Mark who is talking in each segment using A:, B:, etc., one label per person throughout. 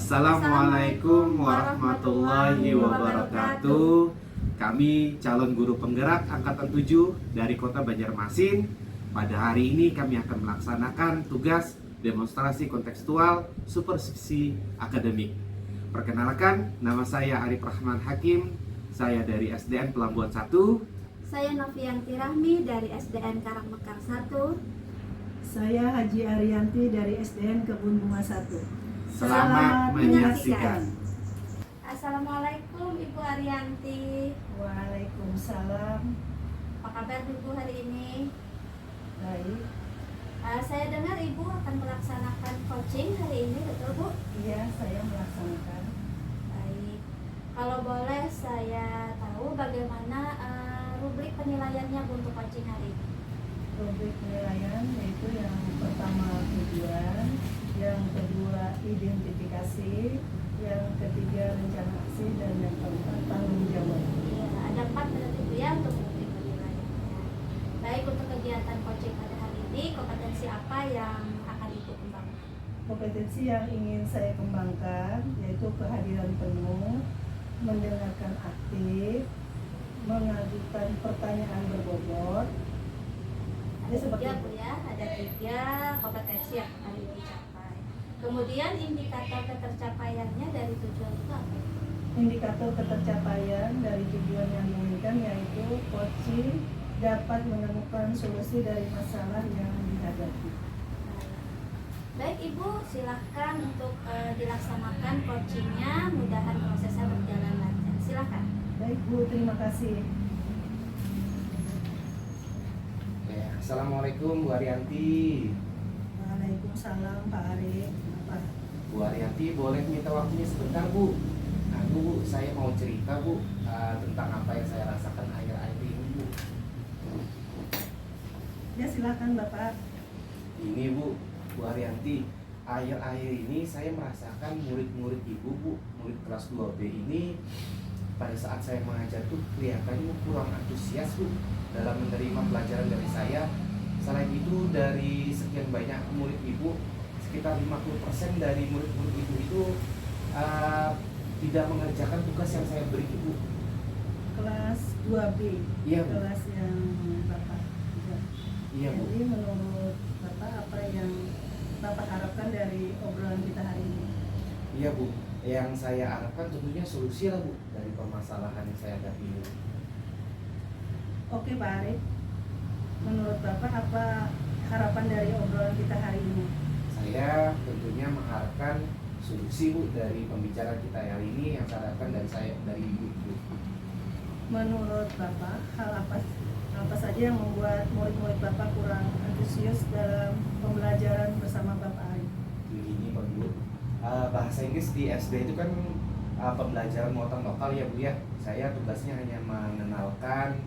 A: Assalamualaikum warahmatullahi wabarakatuh. Kami calon guru penggerak angkatan 7 dari Kota Banjarmasin. Pada hari ini kami akan melaksanakan tugas demonstrasi kontekstual supervisi akademik. Perkenalkan, nama saya Arif Rahman Hakim. Saya dari SDN Pelambuan 1.
B: Saya Novianti Rahmi dari SDN Karangmekar 1.
C: Saya Haji Arianti dari SDN Kebun Bunga 1.
A: Selamat menyaksikan.
B: Assalamualaikum Ibu Arianti.
C: Waalaikumsalam.
B: Apa kabar Ibu hari ini?
C: Baik.
B: Saya dengar Ibu akan melaksanakan coaching hari ini, betul Bu?
C: Iya, saya melaksanakan.
B: Baik. Kalau boleh saya tahu bagaimana rubrik penilaiannya Bu untuk coaching hari ini?
C: Rubrik penilaian yaitu yang pertama tujuan, yang kedua identifikasi, yang ketiga rencana aksi, dan yang keempat tanggung jawab.
B: Ya, ada 4 berarti Bu ya untuk rubrik penilaiannya. Baik, untuk kegiatan coaching pada hari ini, kompetensi apa yang akan Ibu kembangkan?
C: Kompetensi yang ingin saya kembangkan yaitu kehadiran penuh, mendengarkan aktif, mengajukan pertanyaan berbobot.
B: Ada 3 Bu ya, ada 3 kompetensi yang akan Ibu capai. Kemudian indikator ketercapaiannya dari tujuan itu apa?
C: Indikator ketercapaian dari tujuan yang diinginkan yaitu coaching dapat menemukan solusi dari masalah yang dihadapi.
B: Baik Ibu, silahkan untuk dilaksanakan coachingnya, mudahan prosesnya berjalan lancar. Silahkan.
C: Baik Bu, terima kasih.
A: Assalamualaikum Bu Arianti.
C: Waalaikumsalam Pak Arif.
A: Bu Arianti, boleh minta waktunya sebentar Bu? Nah Bu, saya mau cerita Bu tentang apa yang saya rasakan akhir-akhir ini Bu.
C: Ya silakan Bapak.
A: Ini Bu Arianti, akhir-akhir ini saya merasakan murid-murid Ibu Bu, murid kelas 2B ini pada saat saya mengajar tuh kelihatannya kurang antusias Bu dalam menerima pelajaran dari saya. Selain itu, dari sekian banyak murid Ibu, sekitar 50% dari murid-murid Ibu itu tidak mengerjakan tugas yang saya beri Ibu.
C: Kelas 2B.
A: Iya Bu.
C: Kelas yang Bapak.
A: Iya Bu.
C: Jadi menurut Bapak apa yang Bapak harapkan dari obrolan kita hari ini?
A: Iya Bu. Yang saya harapkan tentunya solusi lah Bu dari permasalahan yang saya hadapi ini.
C: Oke Pak Arif. Menurut Bapak apa harapan dari obrolan kita hari ini?
A: Saya tentunya mengharapkan solusi Bu dari pembicaraan kita hari ini yang saya harapkan dari Ibu.
C: Menurut Bapak, hal apa saja yang membuat murid-murid Bapak kurang antusias dalam pembelajaran bersama Bapak Arif?
A: Begini Pak Bu, bahasa Inggris di SD itu kan pembelajaran muatan lokal ya Bu ya. Saya tugasnya hanya mengenalkan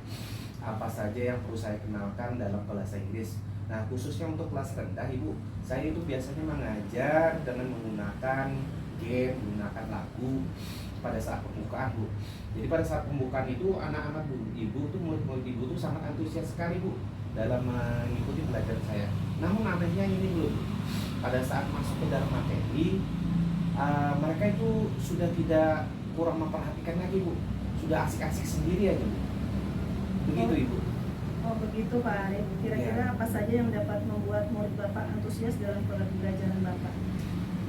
A: apa saja yang perlu saya kenalkan dalam bahasa Inggris. Nah khususnya untuk kelas rendah Ibu, saya itu biasanya mengajar dengan menggunakan game, menggunakan lagu pada saat pembukaan Bu. Jadi pada saat pembukaan itu anak-anak Ibu tuh, murid-murid Ibu tuh sangat antusias sekali Bu dalam mengikuti pelajaran saya. Namun anehnya ini Bu, pada saat masuk ke dalam materi, mereka itu sudah tidak kurang memperhatikan lagi Bu, sudah asik-asik sendiri aja Bu. Begitu Ibu.
C: Oh begitu Pak Arif. Kira-kira
A: Ya.
C: apa saja yang dapat membuat murid Bapak antusias dalam pembelajaran Bapak?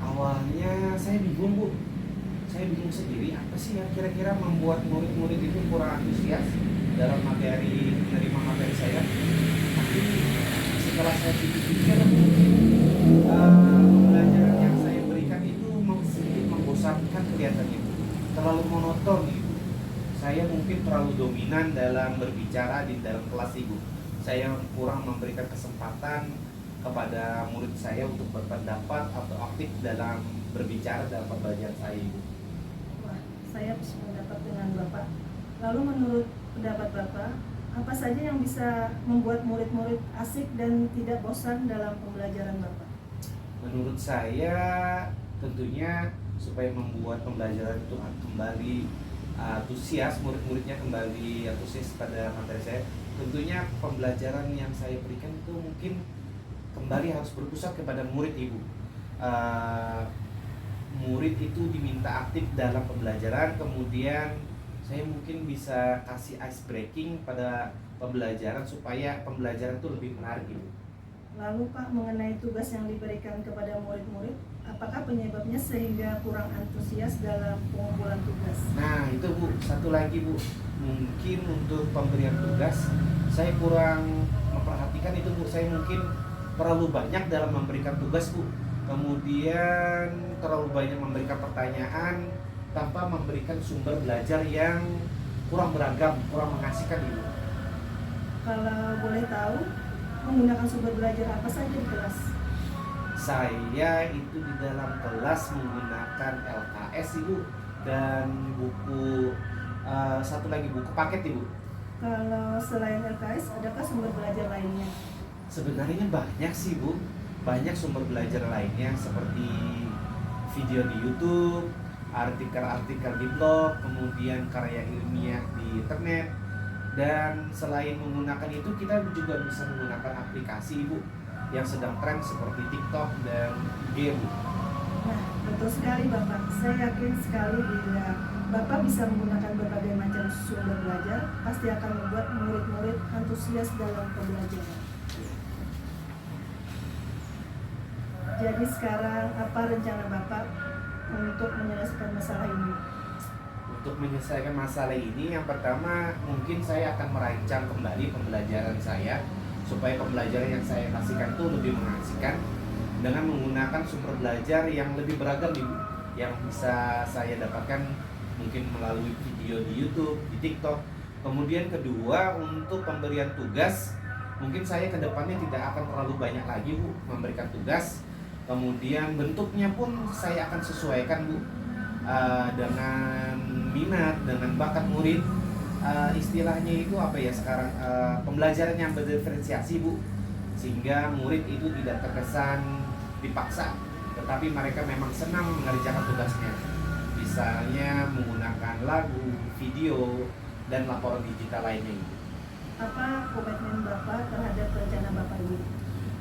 A: Awalnya saya bingung Bu, saya bingung sendiri apa sih yang kira-kira membuat murid-murid itu kurang antusias dalam menerima materi saya. Tapi setelah saya pikir-pikir, pelajaran yang saya berikan itu sedikit membosankan kelihatannya Bu, terlalu monoton Ibu. Saya mungkin terlalu dominan dalam berbicara di dalam kelas Ibu. Saya kurang memberikan kesempatan kepada murid saya untuk berpendapat atau aktif dalam berbicara dalam pembelajaran saya Ibu.
C: Wah, saya sependapat dengan Bapak. Lalu menurut pendapat Bapak, apa saja yang bisa membuat murid-murid asik dan tidak bosan dalam pembelajaran Bapak?
A: Menurut saya tentunya supaya membuat pembelajaran itu kembali antusias, murid-muridnya kembali antusias pada materi saya, tentunya pembelajaran yang saya berikan itu mungkin kembali harus berpusat kepada murid Ibu. murid itu diminta aktif dalam pembelajaran, kemudian saya mungkin bisa kasih ice breaking pada pembelajaran supaya pembelajaran itu lebih menarik Ibu.
C: Lalu Pak, mengenai tugas yang diberikan kepada murid-murid, apakah penyebabnya sehingga kurang antusias dalam pengumpulan tugas?
A: Nah itu Bu, satu lagi Bu, mungkin untuk pemberian tugas saya kurang memperhatikan itu Bu. Saya mungkin terlalu banyak dalam memberikan tugas Bu, kemudian terlalu banyak memberikan pertanyaan tanpa memberikan sumber belajar yang kurang beragam, kurang mengasihkan Ibu.
C: Kalau boleh tahu, menggunakan sumber belajar apa saja di kelas?
A: Saya itu di dalam kelas menggunakan LKS Ibu, dan buku satu lagi buku paket Ibu.
C: Kalau selain LKS, adakah sumber belajar lainnya?
A: Sebenarnya banyak sih Bu, banyak sumber belajar lainnya seperti video di YouTube, artikel-artikel di blog, kemudian karya ilmiah di internet. Dan selain menggunakan itu, kita juga bisa menggunakan aplikasi Ibu yang sedang tren seperti TikTok dan IG Bu.
C: Nah, betul sekali Bapak. Saya yakin sekali bila Bapak bisa menggunakan berbagai macam sumber belajar, pasti akan membuat murid-murid antusias dalam pembelajaran. Jadi sekarang apa rencana Bapak untuk menyelesaikan masalah ini?
A: Untuk menyelesaikan masalah ini, yang pertama mungkin saya akan merancang kembali pembelajaran saya supaya pembelajaran yang saya kasihkan itu lebih mengasihkan dengan menggunakan sumber belajar yang lebih beragam Ibu, yang bisa saya dapatkan mungkin melalui video di YouTube, di TikTok. Kemudian kedua, untuk pemberian tugas mungkin saya kedepannya tidak akan terlalu banyak lagi Bu memberikan tugas. Kemudian bentuknya pun saya akan sesuaikan Bu, dengan minat, dengan bakat murid. Istilahnya itu apa ya sekarang, pembelajaran yang berdiferensiasi Bu, sehingga murid itu tidak terkesan dipaksa, tetapi mereka memang senang mengerjakan tugasnya. Misalnya menggunakan lagu, video, dan laporan digital lainnya Ibu.
C: Apa komitmen Bapak terhadap rencana Bapak ini?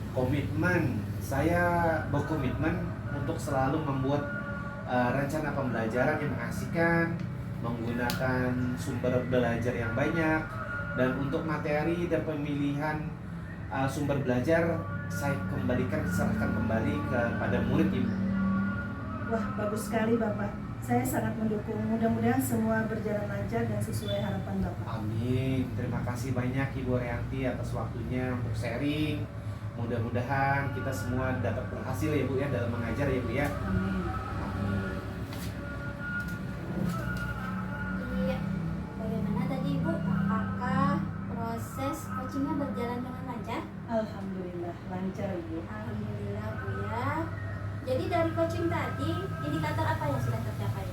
A: Komitmen, saya berkomitmen untuk selalu membuat rencana pembelajaran yang mengasihkan, menggunakan sumber belajar yang banyak, dan untuk materi dan pemilihan sumber belajar saya serahkan kembali kepada murid Ibu.
C: Wah, bagus sekali Bapak. Saya sangat mendukung. Mudah-mudahan semua berjalan lancar dan sesuai harapan Bapak.
A: Amin. Terima kasih banyak Ibu Rianti atas waktunya untuk sharing. Mudah-mudahan kita semua dapat berhasil ya Bu ya dalam mengajar ya Bu ya.
C: Amin.
A: Amin.
B: Iya. Bagaimana tadi Ibu? Apakah proses coachingnya berjalan dengan lancar?
C: Alhamdulillah lancar Ibu.
B: Alhamdulillah Bu ya. Jadi dari coaching tadi, indikator apa yang sudah tercapai?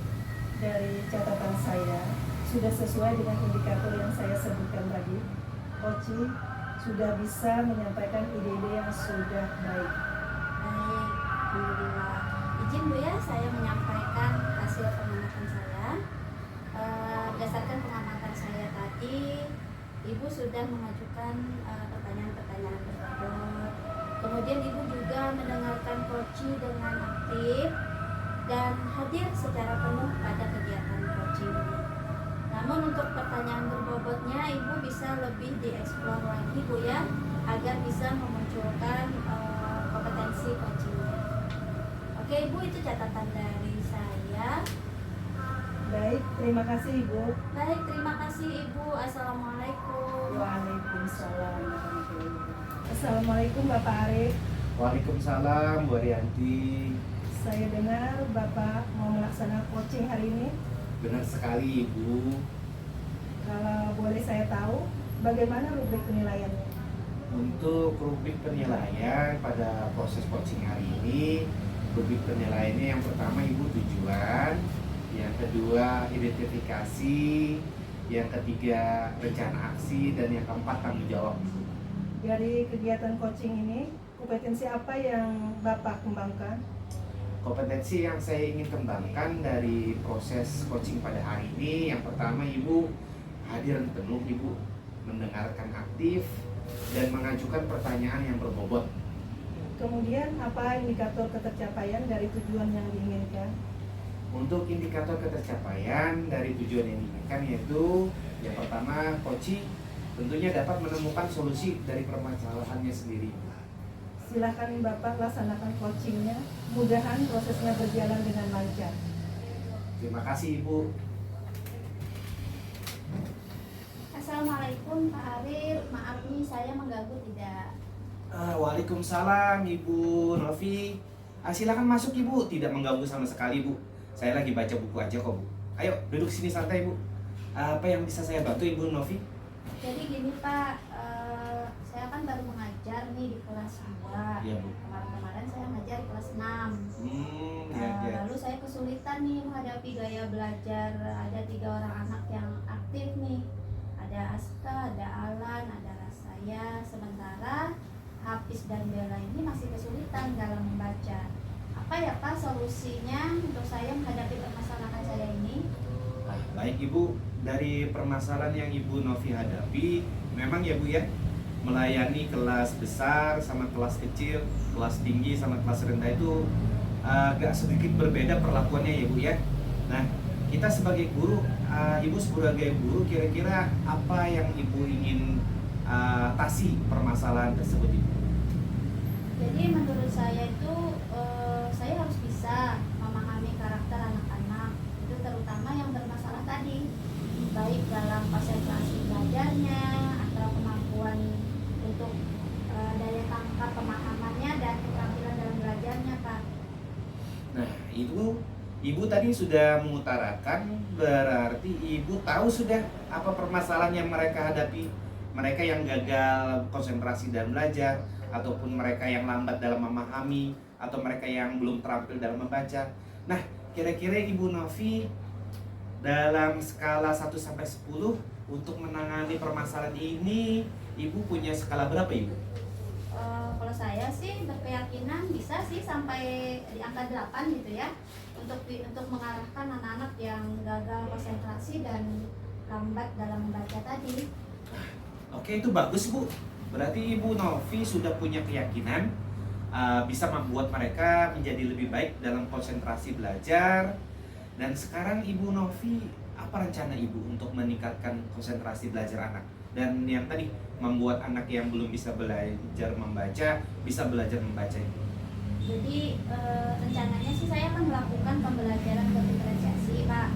C: Dari catatan saya sudah sesuai dengan indikator yang saya sebutkan tadi. Coaching sudah bisa menyampaikan ide-ide yang sudah baik.
B: Baik, Alhamdulillah. Izin Bu ya, saya menyampaikan hasil pengamatan saya. Berdasarkan pengamatan saya tadi, Ibu sudah mengajukan pertanyaan-pertanyaan berikut. Kemudian Ibu juga mendengarkan coaching dengan aktif dan hadir secara penuh pada kegiatan coaching ini. Namun untuk pertanyaan berbobotnya Ibu bisa lebih dieksplor lagi Bu ya, agar bisa memunculkan kompetensi coachingnya. Oke Ibu, itu catatan dari saya.
C: Baik, terima kasih Ibu.
B: Baik, terima kasih Ibu. Assalamualaikum.
C: Waalaikumsalam warahmatullahi wabarakatuh. Assalamualaikum Bapak Arif.
A: Waalaikumsalam Bu Rianti.
C: Saya dengar Bapak mau melaksanakan coaching hari ini.
A: Benar sekali Ibu.
C: Kalau boleh saya tahu, bagaimana rubrik penilaiannya?
A: Untuk rubrik penilaian pada proses coaching hari ini, rubrik penilaiannya yang pertama Ibu tujuan, yang kedua identifikasi, yang ketiga rencana aksi, dan yang keempat tanggung jawab.
C: Dari kegiatan coaching ini, kompetensi apa yang Bapak kembangkan?
A: Kompetensi yang saya ingin kembangkan dari proses coaching pada hari ini, yang pertama Ibu hadir penuh Ibu, mendengarkan aktif dan mengajukan pertanyaan yang berbobot.
C: Kemudian apa indikator ketercapaian dari tujuan yang diinginkan?
A: Untuk indikator ketercapaian dari tujuan yang diinginkan yaitu yang pertama, coaching tentunya dapat menemukan solusi dari permasalahannya sendiri.
C: Silakan Bapak laksanakan coachingnya. Mudahan prosesnya berjalan dengan lancar.
A: Terima kasih Ibu.
B: Assalamualaikum Pak Arif, maaf nih saya mengganggu tidak?
A: Waalaikumsalam Ibu Novi. Silakan masuk Ibu, tidak mengganggu sama sekali Bu. Saya lagi baca buku aja kok Bu. Ayo duduk sini santai Bu. Apa yang bisa saya bantu Ibu Novi?
B: Jadi gini Pak, saya kan baru mengajar nih di kelas 2.
A: Iya Bu.
B: Kemarin-kemarin saya ngajar di kelas 6.
A: Ya.
B: Lalu saya kesulitan nih menghadapi gaya belajar. Ada 3 orang anak yang aktif nih. Ada Aska, ada Alan, ada Rasaya. Sementara Hafiz dan Bella ini masih kesulitan dalam membaca. Apa ya Pak solusinya untuk saya menghadapi permasalahan saya ini?
A: Baik Ibu, dari permasalahan yang Ibu Novi hadapi, memang ya Bu ya, melayani kelas besar sama kelas kecil, kelas tinggi sama kelas rendah itu agak sedikit berbeda perlakuannya ya Bu ya. Nah, kita sebagai guru, Ibu sebagai guru kira-kira apa yang Ibu ingin atasi permasalahan tersebut Ibu?
B: Jadi menurut saya itu saya harus bisa memahami karakter anak-anak itu terutama yang bermasalah tadi, baik dalam konsentrasi belajarnya atau kemampuan untuk daya tangkap pemahamannya dan keterampilan dalam belajarnya Pak.
A: Nah, Ibu tadi sudah mengutarakan, berarti Ibu tahu sudah apa permasalahan yang mereka hadapi. Mereka yang gagal konsentrasi dan belajar, ataupun mereka yang lambat dalam memahami, atau mereka yang belum terampil dalam membaca. Nah, kira-kira Ibu Novi dalam skala 1-10 untuk menangani permasalahan ini, Ibu punya skala berapa Ibu?
B: Kalau saya sih berkeyakinan bisa sih sampai di angka 8 gitu ya, untuk mengarahkan anak-anak yang gagal konsentrasi dan lambat dalam membaca tadi.
A: Oke, itu bagus Bu. Berarti Ibu Novi sudah punya keyakinan bisa membuat mereka menjadi lebih baik dalam konsentrasi belajar. Dan sekarang Ibu Novi, apa rencana Ibu untuk meningkatkan konsentrasi belajar anak? Dan yang tadi, membuat anak yang belum bisa belajar membaca, bisa belajar membaca Ibu.
B: Jadi rencananya sih saya akan melakukan pembelajaran berdiferensiasi Pak,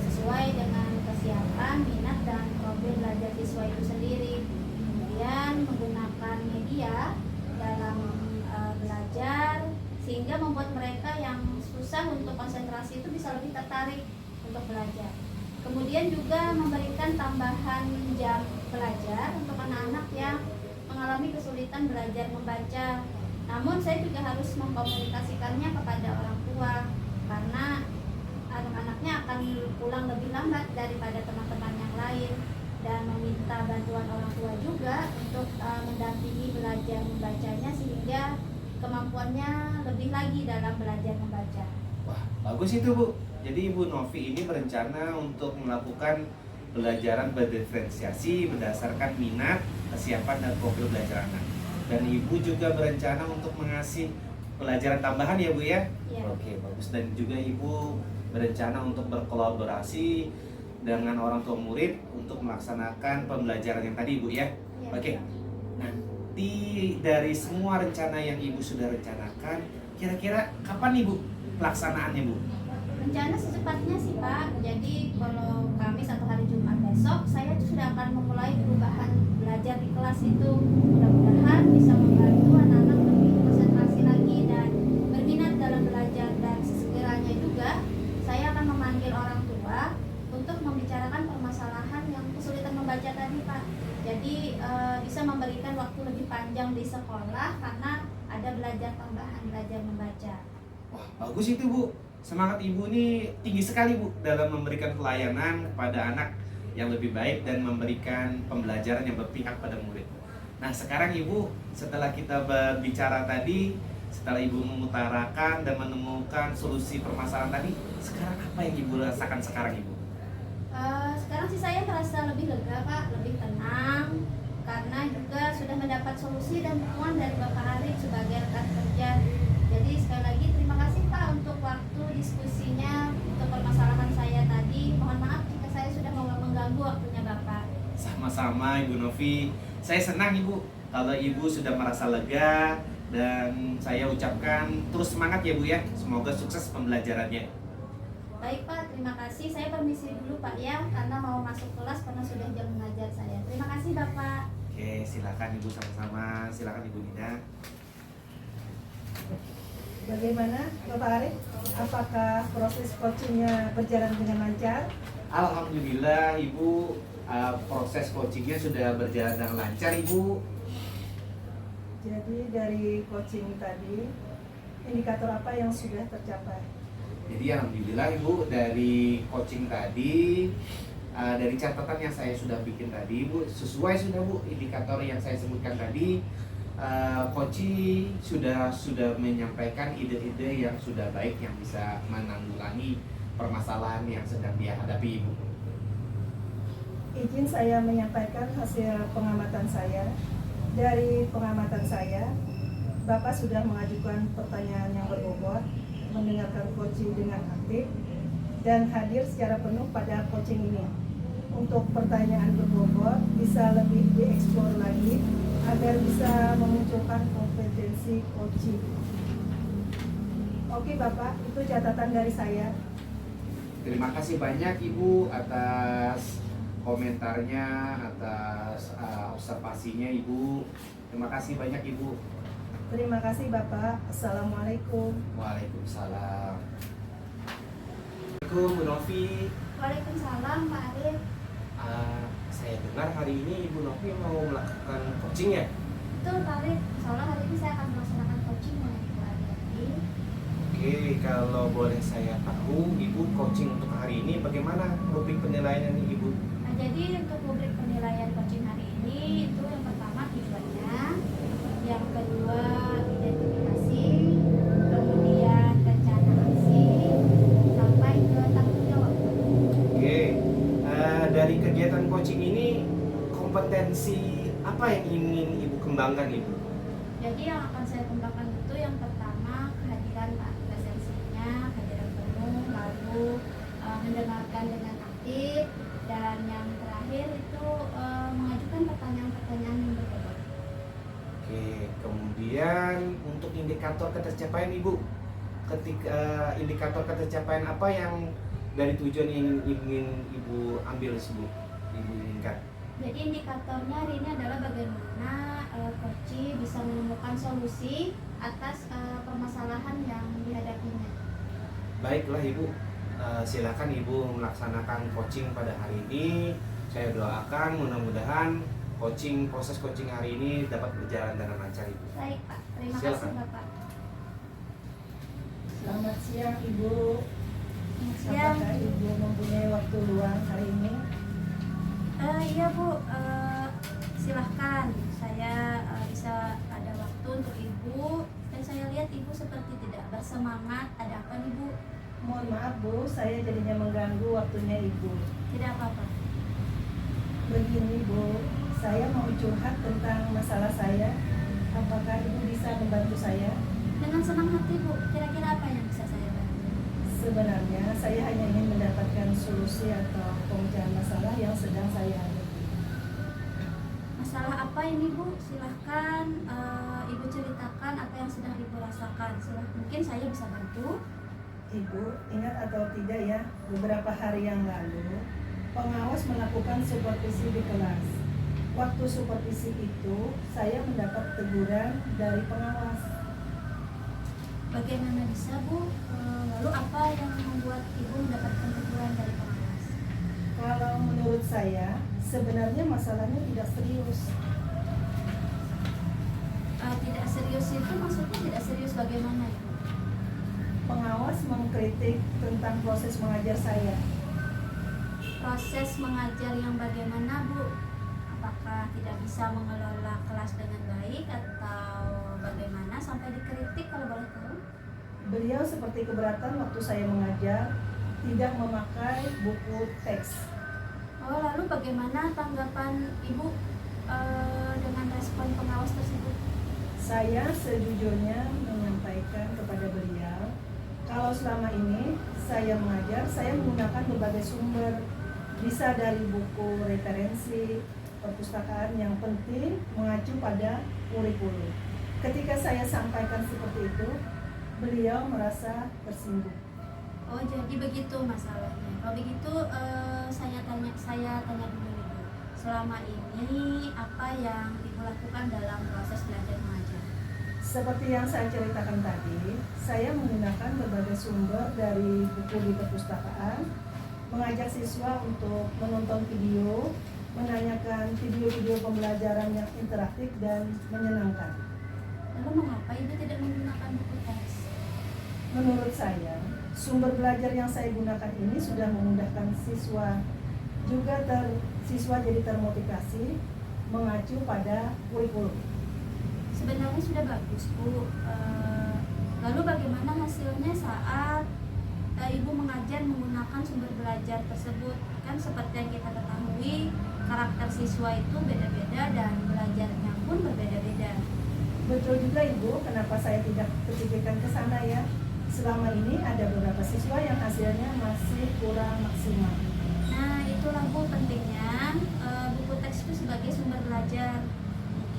B: sesuai dengan kesiapan, minat, dan profil belajar siswa itu sendiri. Kemudian menggunakan media dalam belajar sehingga membuat mereka yang susah untuk konsentrasi itu bisa lebih tertarik untuk belajar. Kemudian juga memberikan tambahan jam belajar untuk anak-anak yang mengalami kesulitan belajar membaca. Namun saya juga harus mengkomunikasikannya kepada orang tua karena anak-anaknya akan pulang lebih lambat daripada teman-teman yang lain, dan meminta bantuan orang tua juga untuk mendampingi belajar membacanya sehingga kemampuannya lebih lagi dalam belajar membaca.
A: Wah, bagus itu Bu. Jadi Ibu Novi ini berencana untuk melakukan pembelajaran berdiferensiasi berdasarkan minat, kesiapan, dan profil belajar anak. Dan Ibu juga berencana untuk mengasih pelajaran tambahan ya Bu ya?
B: Ya.
A: Oke, bagus. Dan juga Ibu berencana untuk berkolaborasi dengan orang tua murid untuk melaksanakan pembelajaran yang tadi Bu ya?
B: Ya.
A: Oke. Nanti dari semua rencana yang Ibu sudah rencanakan, kira-kira kapan Ibu pelaksanaannya Bu?
B: Rencana secepatnya sih Pak. Jadi kalau Kamis atau hari Jumat besok saya sudah akan memulai perubahan belajar di kelas itu. Mudah-mudahan bisa membantu anak-anak lebih konsentrasi lagi dan berminat dalam belajar, dan sesekiranya juga saya akan memanggil orang tua untuk membicarakan permasalahan yang kesulitan membaca tadi Pak. Jadi bisa memberikan waktu lebih panjang di sekolah karena ada belajar tambahan, belajar membaca.
A: Wah, bagus itu Bu. Semangat Ibu ini tinggi sekali Bu dalam memberikan pelayanan kepada anak yang lebih baik dan memberikan pembelajaran yang berpihak pada murid. Nah, sekarang Ibu, setelah kita berbicara tadi, setelah Ibu mengutarakan dan menemukan solusi permasalahan tadi, sekarang apa yang Ibu rasakan sekarang Ibu?
B: Sekarang sih saya merasa lebih lega Pak, lebih tenang, karena juga sudah mendapat solusi dan dukungan dari Bapak Arif sebagai rekan kerja. Jadi sekali lagi terima kasih Pak untuk waktu diskusinya untuk permasalahan saya tadi. Mohon maaf jika saya sudah mengganggu waktunya Bapak.
A: Sama-sama Ibu Novi. Saya senang Ibu kalau Ibu sudah merasa lega, dan saya ucapkan terus semangat ya Bu ya. Semoga sukses pembelajarannya.
B: Baik Pak, terima kasih. Saya permisi dulu Pak ya, karena mau masuk kelas karena sudah jam mengajar saya. Terima kasih Bapak.
A: Oke, silakan Ibu sama-sama. Silakan Ibu Nina.
C: Bagaimana Bapak Arif? Apakah proses coachingnya berjalan dengan lancar?
A: Alhamdulillah Ibu, proses coachingnya sudah berjalan dengan lancar Ibu.
C: Jadi dari coaching tadi, indikator apa yang sudah tercapai?
A: Jadi alhamdulillah Ibu, dari coaching tadi, dari catatan yang saya sudah bikin tadi Bu, sesuai sudah Bu indikator yang saya sebutkan tadi. Coach sudah menyampaikan ide-ide yang sudah baik yang bisa menanggulangi permasalahan yang sedang dia hadapi Ibu.
C: Izin saya menyampaikan hasil pengamatan saya. Dari pengamatan saya, Bapak sudah mengajukan pertanyaan yang berbobot, mendengarkan coaching dengan aktif, dan hadir secara penuh pada coaching ini. Untuk pertanyaan berbobot bisa lebih dieksplor lagi agar bisa memunculkan kompetensi coaching. Oke Bapak, itu catatan dari saya.
A: Terima kasih banyak Ibu atas komentarnya, atas observasinya Ibu. Terima kasih banyak Ibu.
C: Terima kasih Bapak. Assalamualaikum.
A: Waalaikumsalam. Assalamualaikum Bu Novi.
B: Waalaikumsalam Pak Arif.
A: Saya dengar hari ini Ibu Novi mau melakukan coaching ya?
B: Betul Pak Arif, soalnya hari ini saya akan melaksanakan coaching dengan Ibu Ariati.
A: Oke, kalau boleh saya tahu Ibu coaching untuk hari ini bagaimana rubrik penilaian Ibu?
B: Nah, jadi untuk rubrik penilaian coaching hari ini itu yang pertama tujuannya, yang kedua identifikasi, kemudian rencana aksi, sampai ke tanggung jawab.
A: Oke, dari kegiatan coaching ini kompetensi apa yang ingin Ibu kembangkan Ibu?
B: Jadi yang akan saya kembangkan itu yang pertama kehadiran Pak, presensinya, kehadiran penuh, lalu mendengarkan dengan aktif, dan yang terakhir itu mengajukan pertanyaan-pertanyaan yang berbobot.
A: Oke, kemudian untuk indikator ketercapaian Ibu, ketika indikator ketercapaian apa yang dari tujuan yang ingin Ibu ambil Ibu inginkan?
B: Jadi indikatornya hari ini adalah bagaimana coach bisa menemukan solusi atas permasalahan yang dihadapinya.
A: Baiklah Ibu, silakan Ibu melaksanakan coaching pada hari ini. Saya doakan mudah-mudahan proses coaching hari ini dapat berjalan dengan lancar Ibu.
B: Baik Pak, terima
A: Silakan.
B: kasih Bapak.
C: Selamat siang Ibu.
B: Siang.
C: Apakah Ibu mempunyai waktu luang hari ini?
B: Iya Bu, silahkan saya bisa ada waktu untuk Ibu, dan saya lihat Ibu seperti tidak bersemangat. Ada apa nih Bu?
C: Mohon maaf Bu, saya jadinya mengganggu waktunya Ibu.
B: Tidak apa-apa.
C: Begini Bu, saya mau curhat tentang masalah saya. Apakah Ibu bisa membantu saya?
B: Dengan senang hati Bu, kira-kira apa yang bisa saya bantu?
C: Sebenarnya saya hanya ingin mendapatkan solusi atau pemecahan masalah yang sedang saya hadapi.
B: Masalah apa ini Bu? Silahkan Ibu ceritakan apa yang sedang Ibu rasakan. Mungkin saya bisa bantu.
C: Ibu, ingat atau tidak ya, beberapa hari yang lalu pengawas melakukan supervisi di kelas. Waktu supervisi itu, saya mendapat teguran dari pengawas.
B: Bagaimana bisa Bu? Lalu apa yang membuat Ibu mendapatkan teguran dari pengawas?
C: Kalau menurut saya, sebenarnya masalahnya tidak serius.
B: Tidak serius itu maksudnya tidak serius bagaimana Ibu?
C: Pengawas mengkritik tentang proses mengajar saya.
B: Proses mengajar yang bagaimana Bu? Apakah tidak bisa mengelola kelas dengan baik atau bagaimana sampai dikritik kalau boleh tahu?
C: Beliau seperti keberatan waktu saya mengajar, tidak memakai buku teks.
B: Oh, lalu bagaimana tanggapan Ibu dengan respon pengawas tersebut?
C: Saya sejujurnya menyampaikan kepada beliau kalau selama ini saya mengajar, saya menggunakan berbagai sumber, bisa dari buku referensi, perpustakaan yang penting mengacu pada kurikulum. Ketika saya sampaikan seperti itu, beliau merasa tersinggung.
B: Oh, jadi begitu masalahnya. Kalau begitu saya tanya dulu nih, Bu. Selama ini apa yang Ibu lakukan dalam proses belajar mengajar?
C: Seperti yang saya ceritakan tadi, saya menggunakan berbagai sumber dari buku di perpustakaan, mengajak siswa untuk menonton video, menanyakan video-video pembelajaran yang interaktif dan menyenangkan.
B: Lalu mengapa Ibu tidak menggunakan buku teks?
C: Menurut saya, sumber belajar yang saya gunakan ini sudah memudahkan siswa, juga siswa jadi termotivasi mengacu pada kurikulum.
B: Sebenarnya sudah bagus, Bu. Lalu bagaimana hasilnya saat Ibu mengajar menggunakan sumber belajar tersebut? Kan seperti yang kita ketahui, karakter siswa itu beda-beda dan belajarnya pun berbeda-beda.
C: Betul juga Ibu, kenapa saya tidak kepikirkan ke sana ya? Selama ini ada beberapa siswa yang hasilnya masih kurang maksimal.
B: Nah, itulah Bu pentingnya buku teks itu sebagai sumber belajar.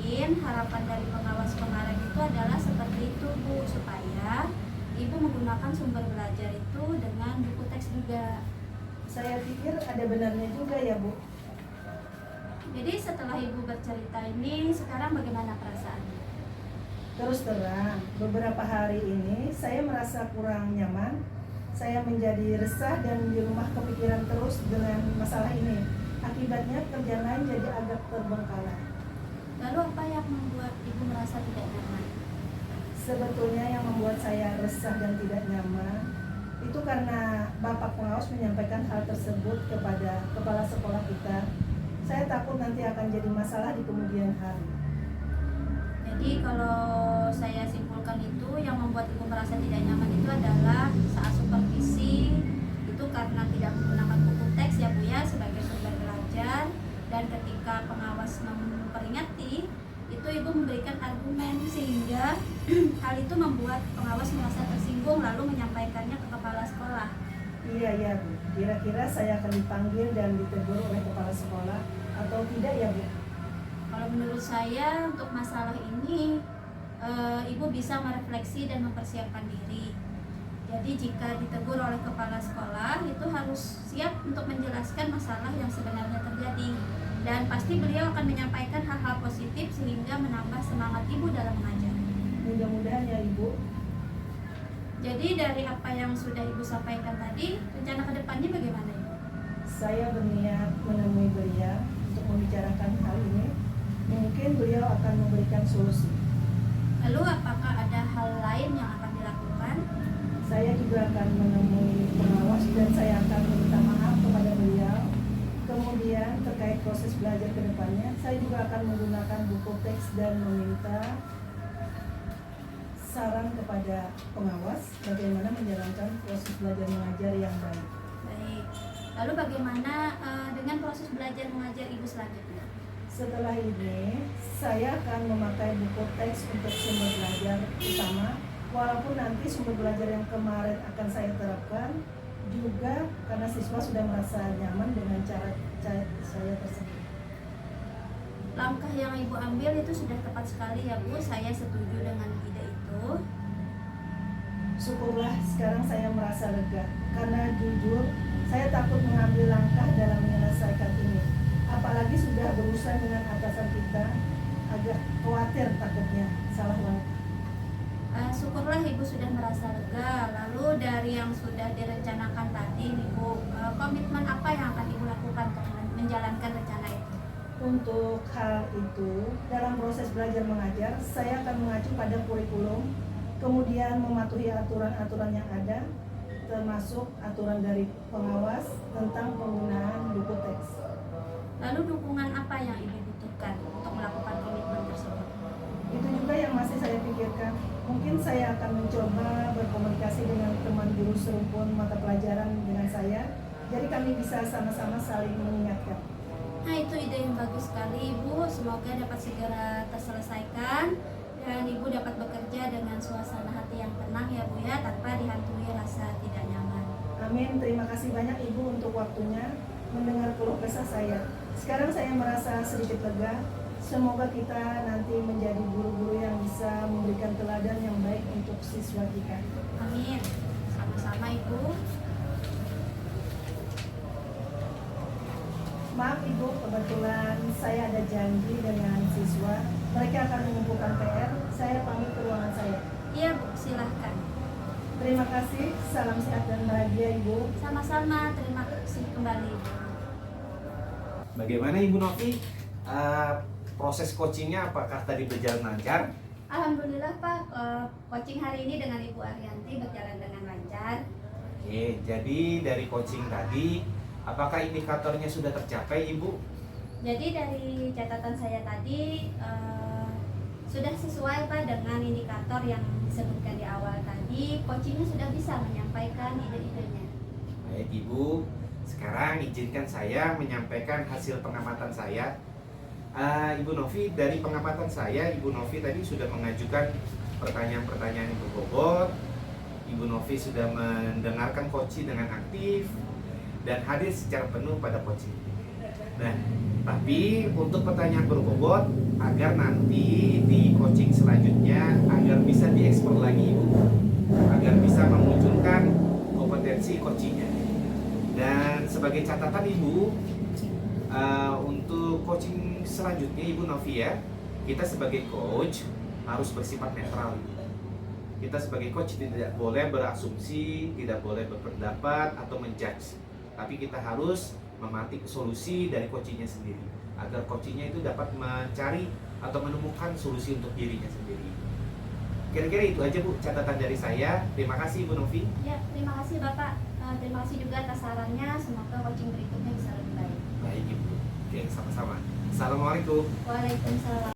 B: Mungkin harapan dari pengawas kemarin itu adalah seperti itu, Bu, supaya Ibu menggunakan sumber belajar itu dengan buku teks juga.
C: Saya pikir ada benarnya juga ya Bu.
B: Jadi setelah Ibu bercerita ini, sekarang bagaimana perasaannya?
C: Terus terang, beberapa hari ini saya merasa kurang nyaman. Saya menjadi resah dan di rumah kepikiran terus dengan masalah ini. Akibatnya kerjaan lain jadi agak terbengkalai.
B: Lalu apa yang membuat Ibu merasa tidak nyaman?
C: Sebetulnya yang membuat saya resah dan tidak nyaman itu karena Bapak Pengawas menyampaikan hal tersebut kepada kepala sekolah kita. Saya takut nanti akan jadi masalah di kemudian hari.
B: Jadi kalau saya simpulkan itu yang membuat Ibu merasa tidak nyaman itu adalah saat supervisi itu karena tidak menggunakan buku teks ya Bu ya sebagai sumber belajar, dan ketika pengawas memperingati itu Ibu memberikan argumen sehingga hal itu membuat pengawas merasa tersinggung lalu menyampaikannya ke kepala sekolah.
C: Iya Bu, kira-kira saya akan dipanggil dan ditegur oleh kepala sekolah atau tidak ya Bu?
B: Kalau menurut saya untuk masalah ini Ibu bisa merefleksi dan mempersiapkan diri. Jadi jika ditegur oleh kepala sekolah itu harus siap untuk menjelaskan masalah yang sebenarnya terjadi, dan pasti beliau akan menyampaikan hal-hal positif sehingga menambah semangat Ibu dalam mengajar.
C: Mudah-mudahan ya Ibu.
B: Jadi dari apa yang sudah Ibu sampaikan tadi, rencana kedepannya bagaimana Ibu?
C: Saya berniat menemui beliau untuk membicarakan hal ini. Mungkin beliau akan memberikan solusi.
B: Lalu apakah ada hal lain yang akan dilakukan?
C: Saya juga akan menemui pengawas dan saya akan meminta maaf kepada beliau. Kemudian terkait proses belajar ke depannya, saya juga akan menggunakan buku teks dan meminta saran kepada pengawas bagaimana menjalankan proses belajar mengajar yang baik.
B: Baik. Lalu bagaimana dengan proses belajar mengajar Ibu selanjutnya?
C: Setelah ini, saya akan memakai buku teks untuk sumber belajar utama, walaupun nanti sumber belajar yang kemarin akan saya terapkan juga karena siswa sudah merasa nyaman dengan cara saya tersebut.
B: Langkah yang Ibu ambil itu sudah tepat sekali ya Bu, saya setuju dengan ide itu.
C: Syukurlah sekarang saya merasa lega, karena jujur saya takut mengambil langkah dalam menyelesaikan ini. Apalagi sudah berurusan dengan atasan kita, agak khawatir takutnya salah langkah.
B: Syukurlah Ibu sudah merasa lega. Lalu dari yang sudah direncanakan tadi Ibu, komitmen apa yang akan Ibu lakukan untuk menjalankan rencana itu?
C: Untuk hal itu, dalam proses belajar mengajar, saya akan mengacu pada kurikulum, kemudian mematuhi aturan-aturan yang ada, termasuk aturan dari pengawas tentang penggunaan buku teks.
B: Lalu dukungan apa yang Ibu butuhkan untuk melakukan komitmen tersebut?
C: Itu juga yang masih saya pikirkan. Mungkin saya akan mencoba berkomunikasi dengan teman guru serumpun mata pelajaran dengan saya, jadi kami bisa sama-sama saling mengingatkan.
B: Nah, itu ide yang bagus sekali Ibu. Semoga dapat segera terselesaikan dan Ibu dapat bekerja dengan suasana hati yang tenang ya Bu ya, tanpa dihantui rasa tidak nyaman.
C: Amin. Terima kasih banyak Ibu untuk waktunya mendengar keluh kesah saya. Sekarang saya merasa sedikit lega. Semoga kita nanti menjadi guru-guru yang bisa memberikan teladan yang baik untuk siswa kita.
B: Amin. Sama-sama Ibu.
C: Maaf Ibu, kebetulan saya ada janji dengan siswa. Mereka akan mengumpulkan PR. Saya pamit ke ruangan saya.
B: Iya Bu, silahkan.
C: Terima kasih. Salam sehat dan bahagia Ibu.
B: Sama-sama, terima kasih kembali Ibu.
A: Bagaimana Ibu Novi? Proses coachingnya apakah tadi berjalan lancar?
B: Alhamdulillah Pak, coaching hari ini dengan Ibu Arianti berjalan dengan lancar.
A: Oke, jadi dari coaching tadi, apakah indikatornya sudah tercapai Ibu?
B: Jadi dari catatan saya tadi sudah sesuai Pak dengan indikator yang disebutkan di awal tadi. Coachingnya sudah bisa menyampaikan ide-idenya.
A: Baik Ibu, sekarang izinkan saya menyampaikan hasil pengamatan saya. Ibu Novi, dari pengamatan saya, Ibu Novi tadi sudah mengajukan pertanyaan-pertanyaan yang berbobot. Ibu Novi sudah mendengarkan coaching dengan aktif dan hadir secara penuh pada coaching. Nah, tapi untuk pertanyaan berbobot agar nanti di coaching selanjutnya agar bisa diekspor lagi Ibu, agar bisa memunculkan kompetensi coachingnya. Dan sebagai catatan Ibu, untuk coaching selanjutnya Ibu Novi ya, kita sebagai coach harus bersifat netral. Kita sebagai coach tidak boleh berasumsi, tidak boleh berpendapat atau menjudge, tapi kita harus memetik solusi dari coachingnya sendiri agar coachingnya itu dapat mencari atau menemukan solusi untuk dirinya sendiri. Kira-kira itu aja Bu catatan dari saya. Terima kasih Ibu Novi.
B: Ya, terima kasih Bapak. Terima kasih juga atas sarannya. Semoga coaching berikutnya bisa lebih baik.
A: Baik Ibu. Oke, sama-sama. Assalamualaikum.
B: Waalaikumsalam.